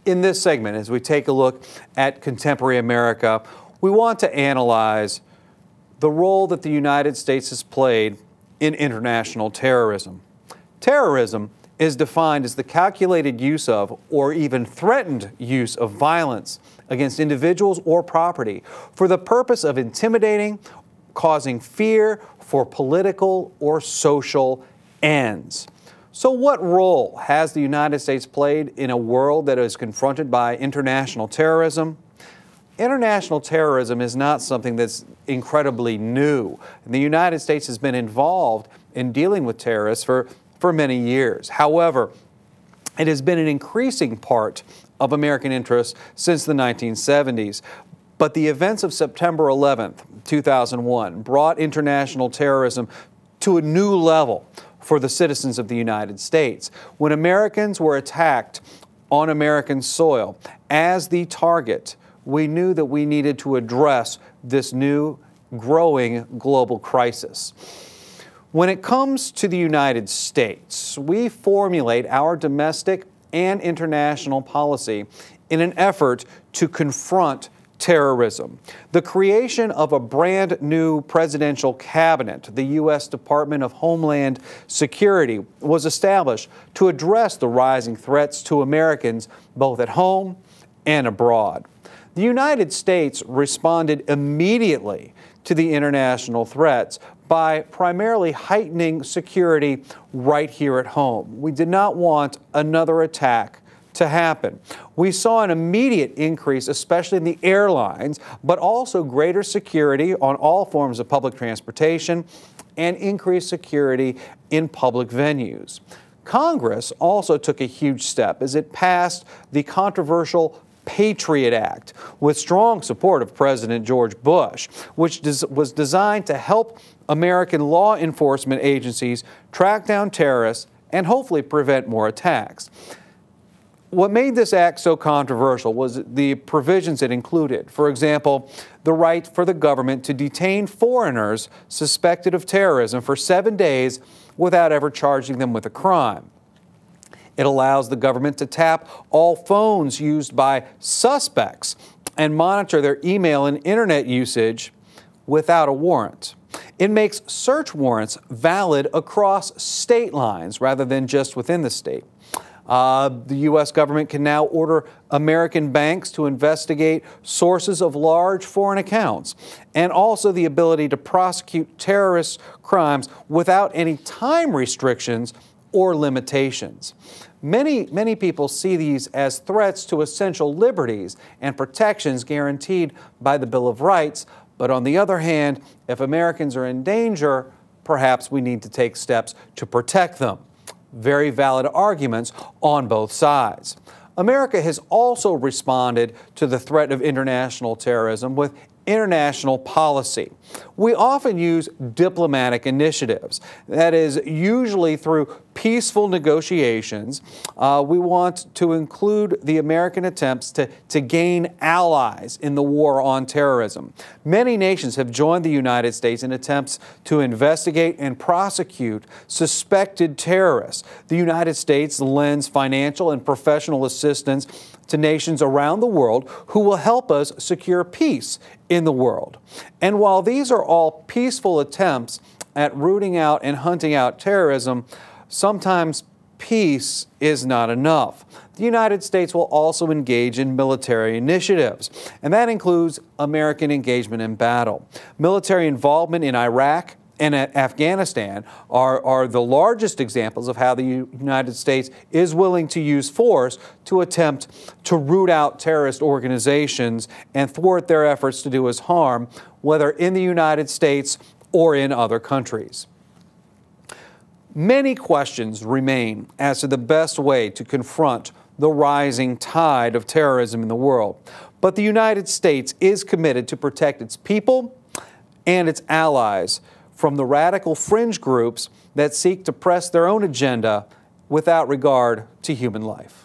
In this segment, as we take a look at contemporary America, we want to analyze the role that the United States has played in international terrorism. Terrorism is defined as the calculated use of or even threatened use of violence against individuals or property for the purpose of intimidating, causing fear for political or social ends. So what role has the United States played in a world that is confronted by international terrorism? International terrorism is not something that's incredibly new. The United States has been involved in dealing with terrorists for many years. However, it has been an increasing part of American interests since the 1970s. But the events of September 11th, 2001 brought international terrorism to a new level for the citizens of the United States. When Americans were attacked on American soil as the target, we knew that we needed to address this new growing global crisis. When it comes to the United States, we formulate our domestic and international policy in an effort to confront terrorism. The creation of a brand new presidential cabinet, the U.S. Department of Homeland Security, was established to address the rising threats to Americans both at home and abroad. The United States responded immediately to the international threats by primarily heightening security right here at home. We did not want another attack to happen. We saw an immediate increase, especially in the airlines, but also greater security on all forms of public transportation and increased security in public venues. Congress also took a huge step as it passed the controversial Patriot Act with strong support of President George Bush, which was designed to help American law enforcement agencies track down terrorists and hopefully prevent more attacks. What made this act so controversial was the provisions it included. For example, the right for the government to detain foreigners suspected of terrorism for 7 days without ever charging them with a crime. It allows the government to tap all phones used by suspects and monitor their email and internet usage without a warrant. It makes search warrants valid across state lines rather than just within the state. The U.S. government can now order American banks to investigate sources of large foreign accounts, and also the ability to prosecute terrorist crimes without any time restrictions or limitations. Many people see these as threats to essential liberties and protections guaranteed by the Bill of Rights, but on the other hand, if Americans are in danger, perhaps we need to take steps to protect them. Very valid arguments on both sides. America has also responded to the threat of international terrorism with international policy. We often use diplomatic initiatives. That is usually through peaceful negotiations. We want to include the American attempts to gain allies in the war on terrorism. Many nations have joined the United States in attempts to investigate and prosecute suspected terrorists. The United States lends financial and professional assistance to nations around the world who will help us secure peace in the world. And while these are all peaceful attempts at rooting out and hunting out terrorism, sometimes peace is not enough. The United States will also engage in military initiatives, and that includes American engagement in battle. Military involvement in Iraq and Afghanistan are the largest examples of how the United States is willing to use force to attempt to root out terrorist organizations and thwart their efforts to do us harm, whether in the United States or in other countries. Many questions remain as to the best way to confront the rising tide of terrorism in the world, but the United States is committed to protect its people and its allies from the radical fringe groups that seek to press their own agenda without regard to human life.